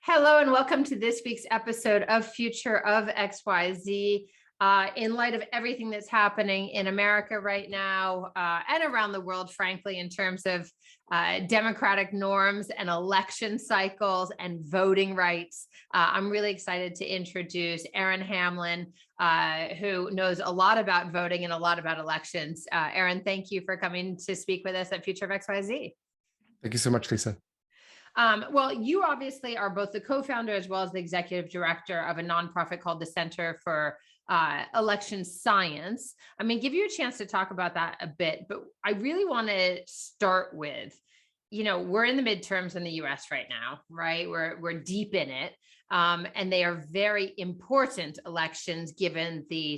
Hello and welcome to this week's episode of Future of XYZ. In light of everything that's happening in America right now and around the world, frankly, in terms of democratic norms and election cycles and voting rights, I'm really excited to introduce Aaron Hamlin, who knows a lot about voting and a lot about elections. Aaron, thank you for coming to speak with us at Future of XYZ. Thank you so much, Lisa. Well, you obviously are both the co-founder as well as the executive director of a nonprofit called the Center for Election Science. I mean, give you a chance to talk about that a bit, but I really want to start with, we're in the midterms in the US right now, right? We're deep in it. And they are very important elections given the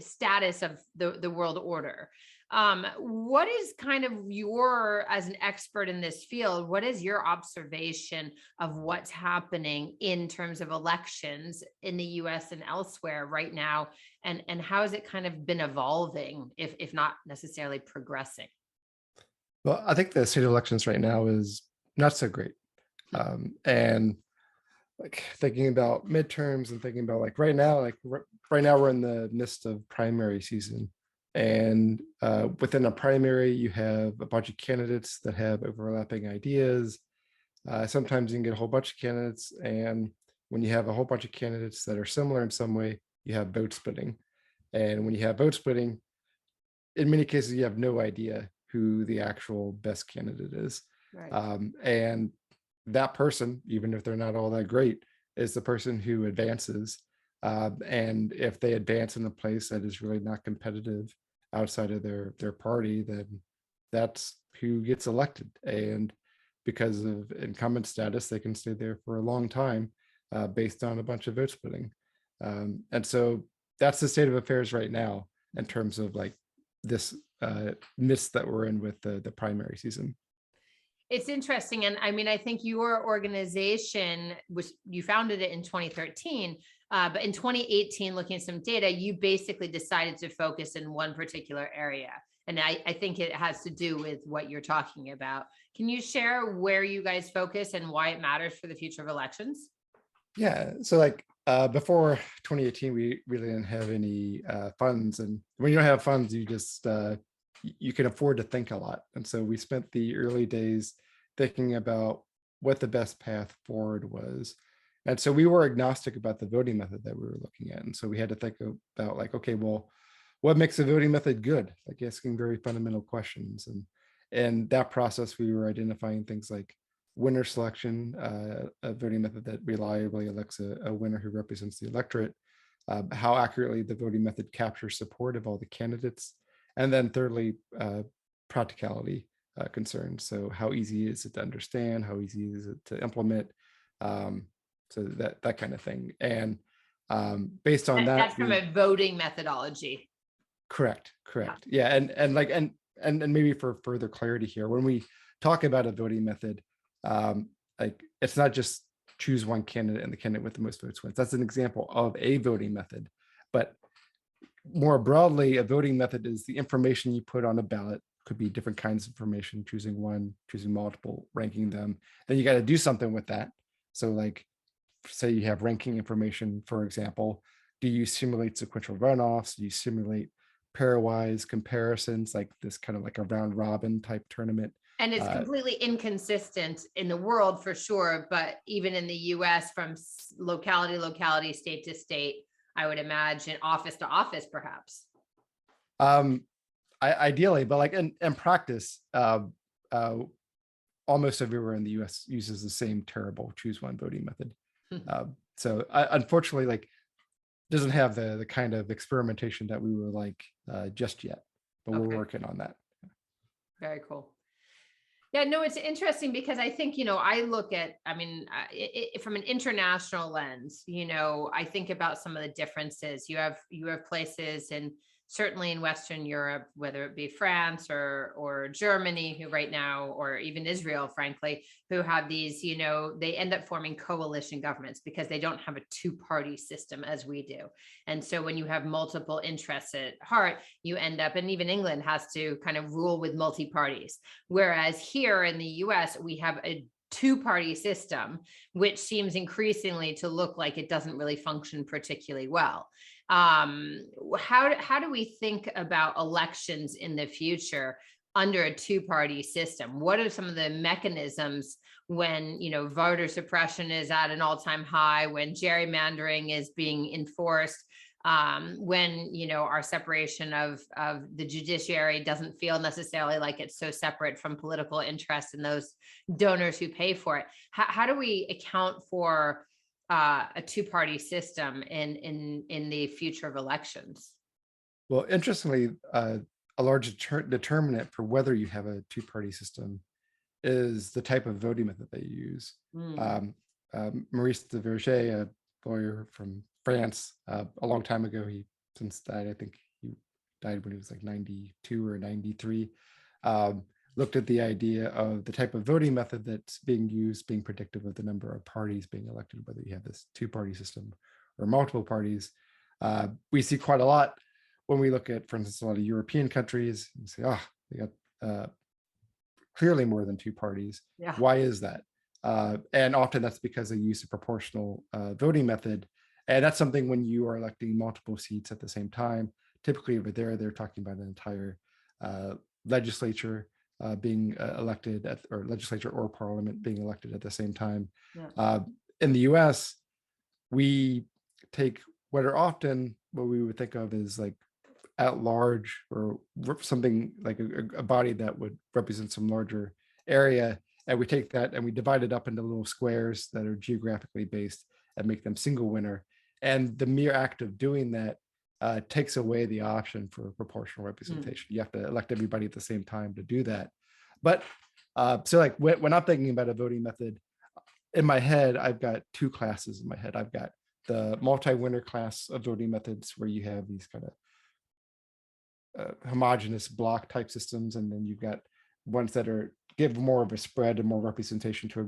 status of the world order. What is kind of as an expert in this field, what is your observation of what's happening in terms of elections in the US and elsewhere right now? And how has it kind of been evolving, if not necessarily progressing? Well, I think the state of elections right now is not so great. And like thinking about midterms and thinking about right now we're in the midst of primary season. And within a primary, you have a bunch of candidates that have overlapping ideas. Sometimes you can get a whole bunch of candidates. And when you have a whole bunch of candidates that are similar in some way, you have vote splitting. And when you have vote splitting, in many cases, you have no idea who the actual best candidate is. Right. And that person, even if they're not all that great, is the person who advances. And if they advance in a place that is really not competitive outside of their party, then that's who gets elected. And because of incumbent status, they can stay there for a long time based on a bunch of vote splitting. And so that's the state of affairs right now in terms of this mist that we're in with the primary season. It's interesting. And I mean, I think your organization you founded it in 2013, but in 2018, looking at some data, you basically decided to focus in one particular area. And I think it has to do with what you're talking about. Can you share where you guys focus and why it matters for the future of elections? Yeah. So before 2018, we really didn't have any funds. And when you don't have funds, you just you can afford to think a lot. And so we spent the early days thinking about what the best path forward was. And so we were agnostic about the voting method that we were looking at. And so we had to think about okay, well, what makes a voting method good? Asking very fundamental questions. And in that process, we were identifying things like winner selection, a voting method that reliably elects a winner who represents the electorate, how accurately the voting method captures support of all the candidates. And then thirdly, practicality concerns. So how easy is it to understand? How easy is it to implement? So that kind of thing. And based on that's from a voting methodology. Correct. Yeah. And maybe for further clarity here, when we talk about a voting method, it's not just choose one candidate and the candidate with the most votes wins. That's an example of a voting method. But more broadly, a voting method is the information you put on a ballot. Could be different kinds of information, choosing one, choosing multiple, ranking them. Then you got to do something with that. So say you have ranking information, for example, do you simulate sequential runoffs? Do you simulate pairwise comparisons, like this kind of a round robin type tournament? And it's completely inconsistent in the world for sure, but even in the US from locality to locality, state to state, I would imagine office to office, perhaps. Ideally, but in practice, almost everywhere in the US uses the same terrible choose one voting method. So unfortunately, doesn't have the kind of experimentation that we were just yet, but we're working on that. Very cool. Yeah, no, it's interesting because I think, I look at, from an international lens, I think about some of the differences. You have places certainly in Western Europe, whether it be France or Germany, who right now, or even Israel, frankly, who have these, they end up forming coalition governments because they don't have a two-party system as we do. And so when you have multiple interests at heart, you end up, and even England has to kind of rule with multi-parties. Whereas here in the US, we have a two-party system, which seems increasingly to look like it doesn't really function particularly well. How do we think about elections in the future under a two-party system? What are some of the mechanisms when, voter suppression is at an all-time high, when gerrymandering is being enforced, when, our separation of the judiciary doesn't feel necessarily like it's so separate from political interests and those donors who pay for it? How do we account for a two-party system in the future of elections? Well, interestingly, a large determinant for whether you have a two-party system is the type of voting method they use. Mm. Maurice de Verger, a lawyer from France, a long time ago, he since died, I think he died when he was like 92 or 93, looked at the idea of the type of voting method that's being used being predictive of the number of parties being elected, whether you have this two-party system or multiple parties. We see quite a lot when we look at, for instance, a lot of European countries and say, they got clearly more than two parties. Yeah. Why is that? And often that's because they use a proportional voting method. And that's something when you are electing multiple seats at the same time. Typically over there, they're talking about an entire legislature being elected or legislature or parliament being elected at the same time. Yeah. In the US, we take what are often what we would think of as like at large or something like a body that would represent some larger area. And we take that and we divide it up into little squares that are geographically based and make them single winner. And the mere act of doing that takes away the option for proportional representation. You have to elect everybody at the same time to do that. But so like when I'm thinking about a voting method, in my head, I've got two classes in my head. I've got the multi-winner class of voting methods where you have these kind of homogeneous block type systems, and then you've got ones that are give more of a spread and more representation to a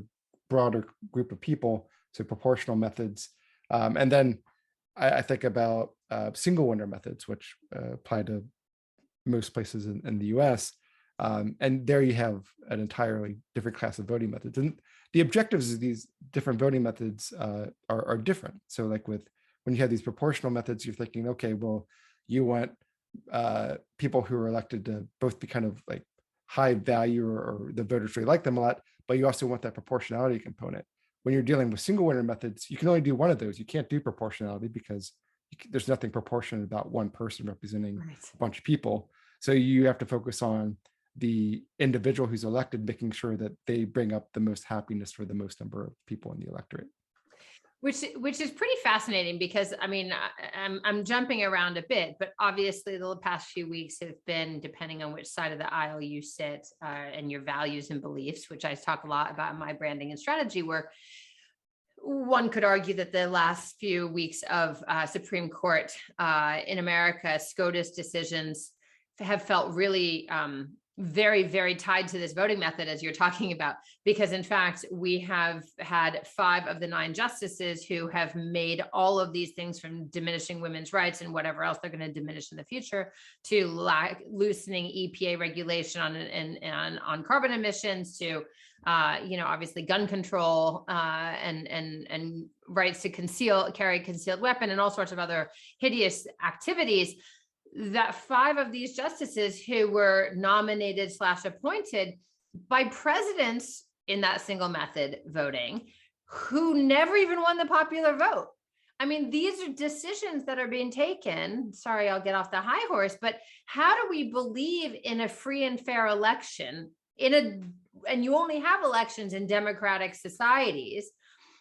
broader group of people, so proportional methods. And then I think about single winner methods, which apply to most places in the US. And there you have an entirely different class of voting methods. And the objectives of these different voting methods are different. So like when you have these proportional methods, you're thinking, okay, well, you want people who are elected to both be kind of like high value or the voters really like them a lot, but you also want that proportionality component. When you're dealing with single winner methods, you can only do one of those. You can't do proportionality because there's nothing proportionate about one person representing a bunch of people. So you have to focus on the individual who's elected, making sure that they bring up the most happiness for the most number of people in the electorate. Which is pretty fascinating because I mean, I'm jumping around a bit, but obviously the past few weeks have been, depending on which side of the aisle you sit and your values and beliefs, which I talk a lot about in my branding and strategy work. One could argue that the last few weeks of Supreme Court in America, SCOTUS decisions have felt really very, very tied to this voting method, as you're talking about, because in fact, we have had 5 of the 9 justices who have made all of these things, from diminishing women's rights and whatever else they're going to diminish in the future, to loosening EPA regulation on carbon emissions, to obviously gun control and rights to carry concealed weapon and all sorts of other hideous activities. That 5 of these justices who were nominated / appointed by presidents in that single method voting, who never even won the popular vote. I mean, these are decisions that are being taken. Sorry, I'll get off the high horse, but how do we believe in a free and fair election and you only have elections in democratic societies,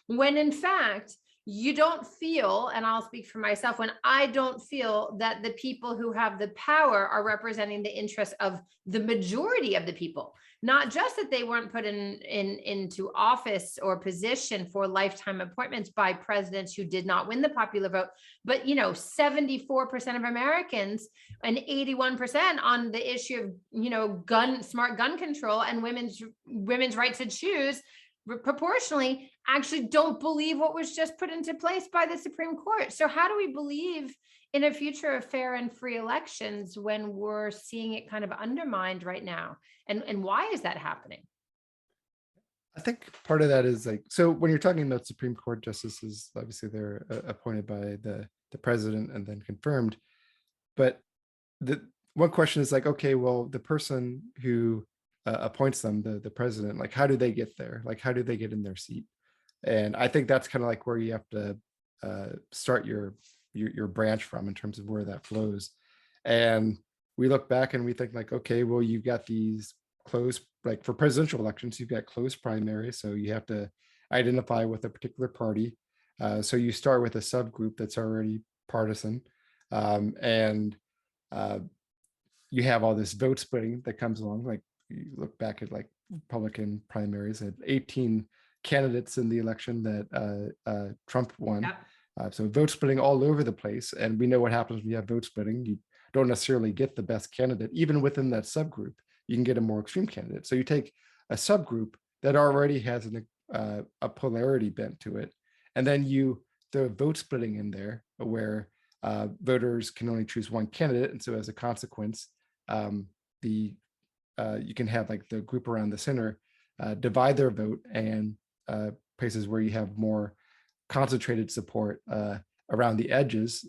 when in fact, you don't feel, and I'll speak for myself, when I don't feel that the people who have the power are representing the interests of the majority of the people, not just that they weren't put into office or position for lifetime appointments by presidents who did not win the popular vote, but 74% of Americans and 81% on the issue of smart gun control and women's right to choose proportionally actually don't believe what was just put into place by the Supreme Court. So how do we believe in a future of fair and free elections when we're seeing it kind of undermined right now? And why is that happening? I think part of that is like, so when you're talking about Supreme Court justices, obviously they're appointed by the president and then confirmed. But the one question is like, okay, well, the person who appoints them, the president, like, how do they get there? Like, how do they get in their seat? And I think that's kind of like where you have to start your branch from in terms of where that flows. And we look back and we think like, okay, well, you've got these closed, like for presidential elections, you've got closed primaries, so you have to identify with a particular party. So you start with a subgroup that's already partisan, and uh, you have all this vote splitting that comes along. Like you look back at like Republican primaries, at 18 candidates in the election that Trump won. Yep. So vote splitting all over the place, and we know what happens when you have vote splitting. You don't necessarily get the best candidate, even within that subgroup. You can get a more extreme candidate. So you take a subgroup that already has a polarity bent to it, and then you throw vote splitting in there, where voters can only choose one candidate, and so as a consequence, the you can have like the group around the center divide their vote, and places where you have more concentrated support around the edges,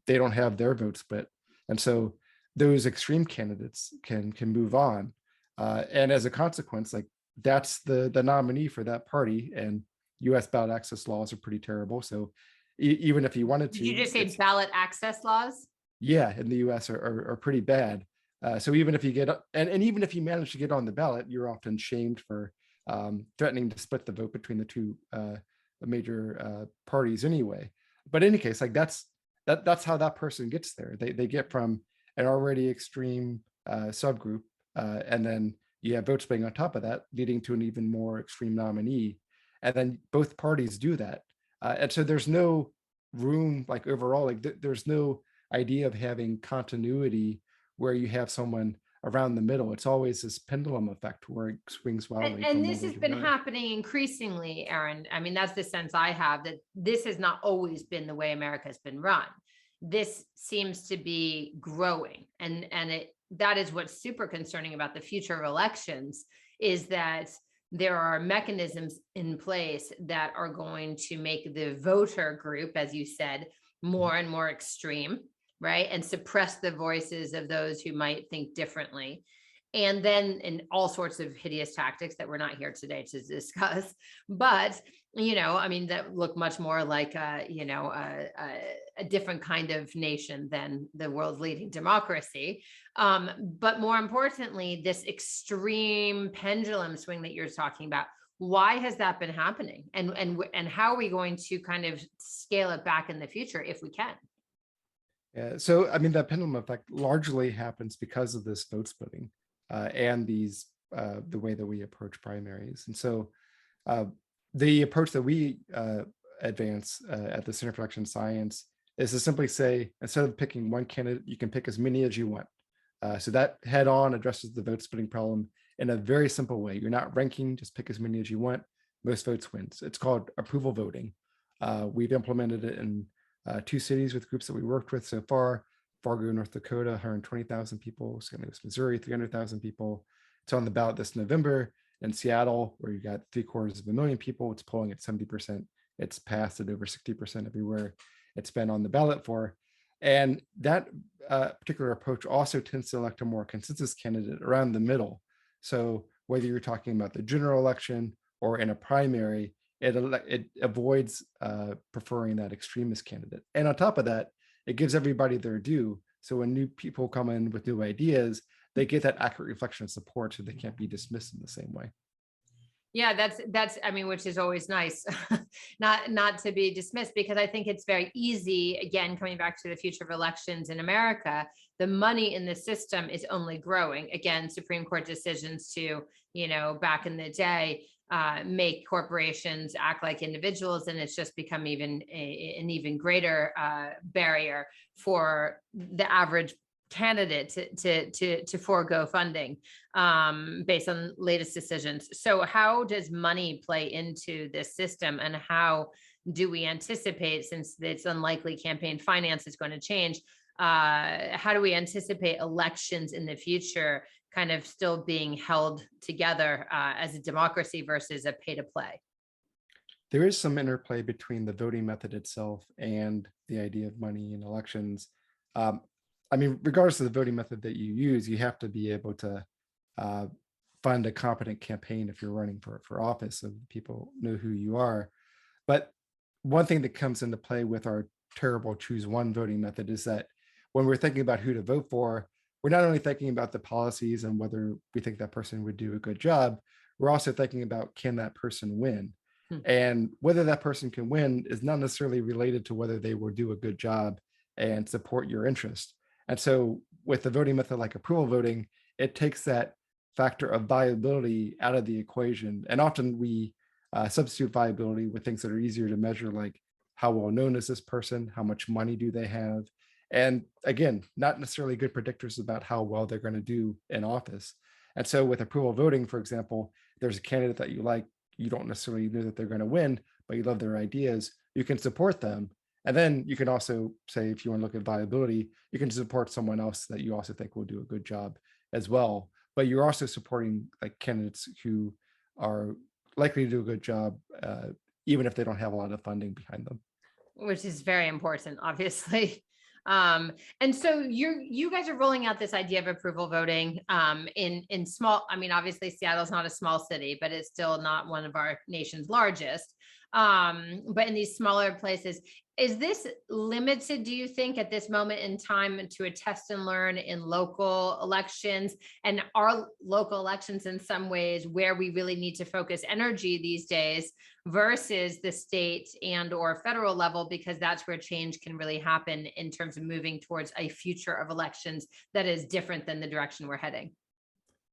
they don't have their vote split, and so those extreme candidates can move on, and as a consequence, like that's the nominee for that party. And U.S. ballot access laws are pretty terrible, so even if you wanted Did you to, just say ballot access laws? yeah, in the U.S. are pretty bad. So even if you get, and even if you manage to get on the ballot, you're often shamed for threatening to split the vote between the two major parties anyway. But in any case, like that's how that person gets there. They get from an already extreme subgroup, and then you have vote splitting on top of that, leading to an even more extreme nominee. And then both parties do that, and so there's no room, like overall, like there's no idea of having continuity where you have someone around the middle. It's always this pendulum effect where it swings wildly And from this one way has to been another. happening increasingly, Aaron. I mean, that's the sense I have, that this has not always been the way America has been run. This seems to be growing. And that is what's super concerning about the future of elections, is that there are mechanisms in place that are going to make the voter group, as you said, more and more extreme, right? And suppress the voices of those who might think differently. And then in all sorts of hideous tactics that we're not here today to discuss. But, I mean, that look much more like, a different kind of nation than the world's leading democracy. But more importantly, this extreme pendulum swing that you're talking about, why has that been happening? And how are we going to kind of scale it back in the future if we can? Yeah, so I mean, that pendulum effect largely happens because of this vote splitting, and the way that we approach primaries. And so uh, the approach that we advance at the Center for Election Science is to simply say, instead of picking one candidate, you can pick as many as you want. So that head on addresses the vote splitting problem in a very simple way. You're not ranking, just pick as many as you want. Most votes wins. It's called approval voting. We've implemented it in two cities with groups that we worked with so far: Fargo, North Dakota, 120,000 people; St. Louis, Missouri, 300,000 people. It's on the ballot this November. In Seattle, where you got 750,000 people, it's polling at 70%. It's passed at over 60% everywhere it's been on the ballot for. And that particular approach also tends to elect a more consensus candidate around the middle. So whether you're talking about the general election or in a primary, it avoids preferring that extremist candidate. And on top of that, it gives everybody their due. So when new people come in with new ideas, they get that accurate reflection of support, so they can't be dismissed in the same way. Yeah, that's I mean, which is always nice, not to be dismissed, because I think it's very easy, again, coming back to the future of elections in America, the money in the system is only growing. Again, Supreme Court decisions to, back in the day, make corporations act like individuals, and it's just become an even greater barrier for the average candidate to forego funding based on latest decisions. So how does money play into this system, and how do we anticipate, since it's unlikely campaign finance is going to change, how do we anticipate elections in the future kind of still being held together as a democracy versus a pay to play? There is some interplay between the voting method itself and the idea of money in elections. Um, I mean, regardless of the voting method that you use, you have to be able to uh, fund a competent campaign if you're running for office, so people know who you are. But one thing that comes into play with our terrible choose one voting method is that when we're thinking about who to vote for, we're not only thinking about the policies and whether we think that person would do a good job, we're also thinking about, can that person win? Hmm. And whether that person can win is not necessarily related to whether they will do a good job and support your interest. And so with the voting method like approval voting, it takes that factor of viability out of the equation. And often we substitute viability with things that are easier to measure, like how well known is this person, how much money do they have, and again, not necessarily good predictors about how well they're going to do in office. And so with approval voting, for example, there's a candidate that you like, you don't necessarily know that they're going to win, but you love their ideas, you can support them. And then you can also say, if you want to look at viability, you can support someone else that you also think will do a good job as well. But you're also supporting like candidates who are likely to do a good job, even if they don't have a lot of funding behind them. Which is very important, obviously. And so you guys are rolling out this idea of approval voting in small. I mean, obviously Seattle's not a small city, but it's still not one of our nation's largest. But in these smaller places, is this limited, do you think, at this moment in time to a test and learn in local elections? And are local elections in some ways where we really need to focus energy these days versus the state and or federal level, because that's where change can really happen in terms of moving towards a future of elections that is different than the direction we're heading?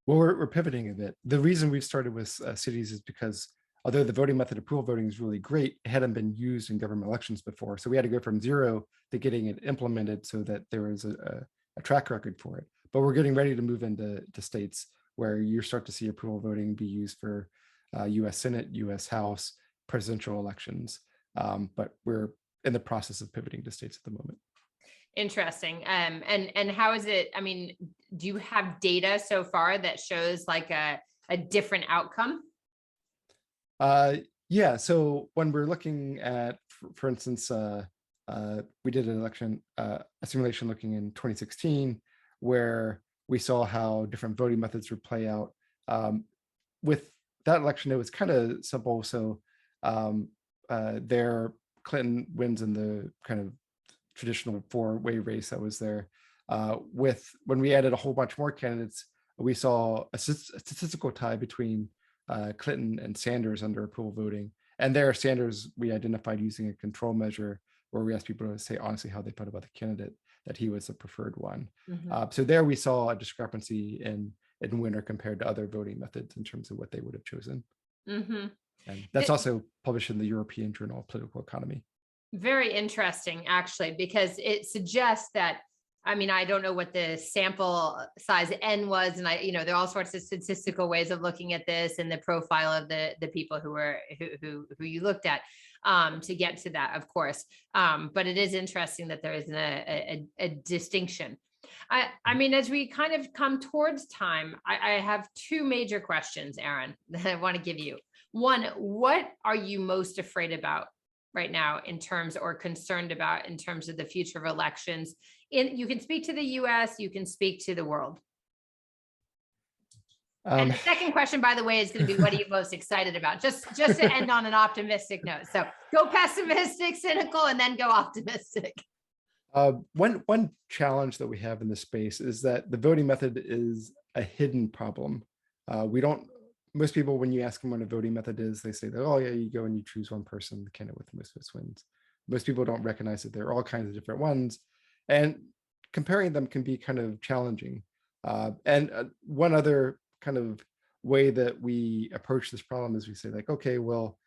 Well, we're pivoting a bit. The reason we've started with cities is because although the voting method approval voting is really great, it hadn't been used in government elections before. So we had to go from zero to getting it implemented so that there was a track record for it. But we're getting ready to move into states where you start to see approval voting be used for US Senate, US House, presidential elections. But we're in the process of pivoting to states at the moment. Interesting. And how is it? I mean, do you have data so far that shows like a different outcome? Yeah, so when we're looking at, for instance, we did an election, a simulation looking in 2016, where we saw how different voting methods would play out. With that election, it was kind of simple. So there, Clinton wins in the kind of traditional four-way race that was there. When we added a whole bunch more candidates, we saw a statistical tie between Clinton and Sanders under approval voting. And there, Sanders, we identified using a control measure where we asked people to say honestly how they felt about the candidate, that he was the preferred one. Mhm. So there we saw a discrepancy in winner compared to other voting methods in terms of what they would have chosen. Mhm. And that's also published in the European Journal of Political Economy. Very interesting, actually, because it suggests that, I mean, I don't know what the sample size N was, and there are all sorts of statistical ways of looking at this and the profile of the people who you looked at to get to that, of course. But it is interesting that there isn't a distinction. I mean, as we kind of come towards time, I have two major questions, Aaron, that I want to give you. One, what are you most afraid about right now in terms, or concerned about in terms of the future of elections? You can speak to the US, you can speak to the world. And Um, the second question, by the way, is going to be, what are you most excited about? Just to end on an optimistic note. So go pessimistic, cynical, and then go optimistic. one challenge that we have in this space is that the voting method is a hidden problem. We don't, most people, when you ask them what a voting method is, they say that, oh yeah, you go and you choose one person, the candidate with the most votes wins. Most people don't recognize that there are all kinds of different ones, and comparing them can be kind of challenging. And one other kind of way that we approach this problem is we say like, okay, well,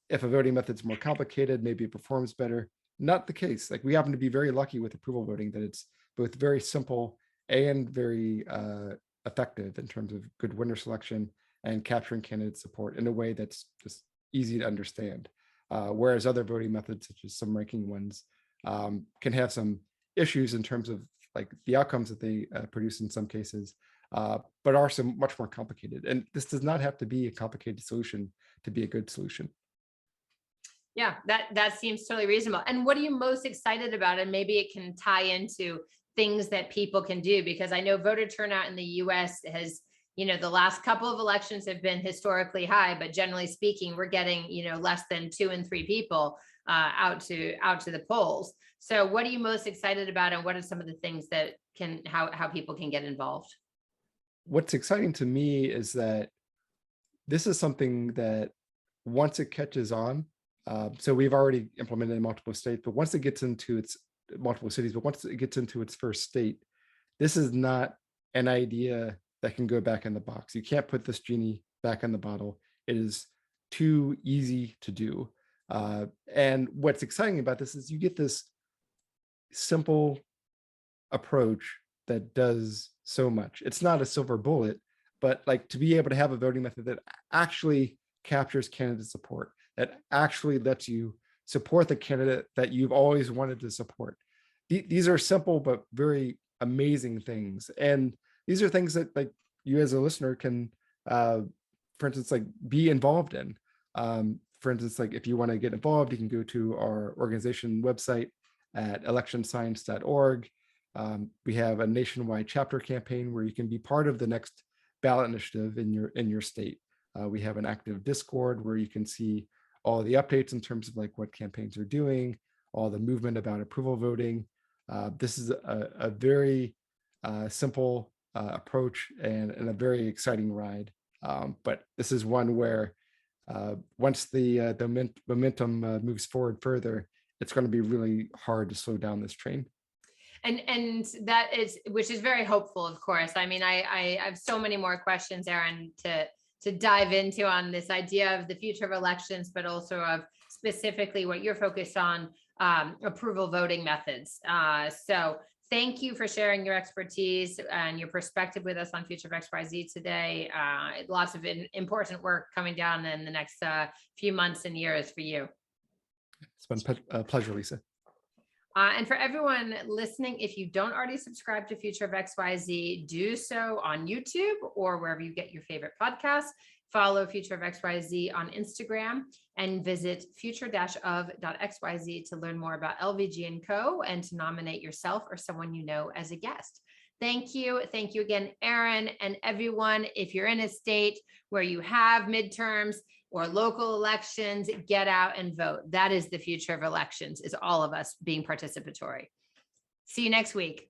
if a voting method's more complicated, maybe it performs better. Not the case. Like, we happen to be very lucky with approval voting that it's both very simple and very effective in terms of good winner selection and capturing candidate support in a way that's just easy to understand. Whereas other voting methods, such as some ranking ones, can have some issues in terms of like the outcomes that they produce in some cases, but are some much more complicated. And this does not have to be a complicated solution to be a good solution. Yeah, that seems totally reasonable. And what are you most excited about? And maybe it can tie into things that people can do, because I know voter turnout in the US has, the last couple of elections have been historically high, but generally speaking, we're getting, less than 2 and 3 people out to the polls. So what are you most excited about? And what are some of the things that how people can get involved? What's exciting to me is that this is something that once it catches on, so we've already implemented in multiple states, but once it gets into its multiple cities, but once it gets into its first state, this is not an idea that can go back in the box. You can't put this genie back in the bottle. It is too easy to do. And what's exciting about this is you get this simple approach that does so much. It's not a silver bullet, but like to be able to have a voting method that actually captures candidate support, that actually lets you support the candidate that you've always wanted to support. These are simple but very amazing things, and these are things that like you as a listener can, for instance, like be involved in. For instance, like if you want to get involved, you can go to our organization website at electionscience.org. We have a nationwide chapter campaign where you can be part of the next ballot initiative in your state. We have an active Discord where you can see all the updates in terms of like what campaigns are doing, all the movement about approval voting. This is a very simple approach and a very exciting ride. But this is one where once the momentum moves forward further, it's going to be really hard to slow down this train. And that is, which is very hopeful, of course. I mean, I have so many more questions, Aaron, to dive into on this idea of the future of elections, but also of specifically what you're focused on, approval voting methods. So thank you for sharing your expertise and your perspective with us on Future of XYZ today. Lots of important work coming down in the next few months and years for you. It's been a pleasure, Lisa. And for everyone listening, if you don't already subscribe to Future of XYZ, do so on YouTube or wherever you get your favorite podcasts. Follow Future of XYZ on Instagram and visit future-of.xyz to learn more about LVG & Co. and to nominate yourself or someone you know as a guest. Thank you. Thank you again, Aaron, and everyone. If you're in a state where you have midterms or local elections, get out and vote. That is the future of elections, is all of us being participatory. See you next week.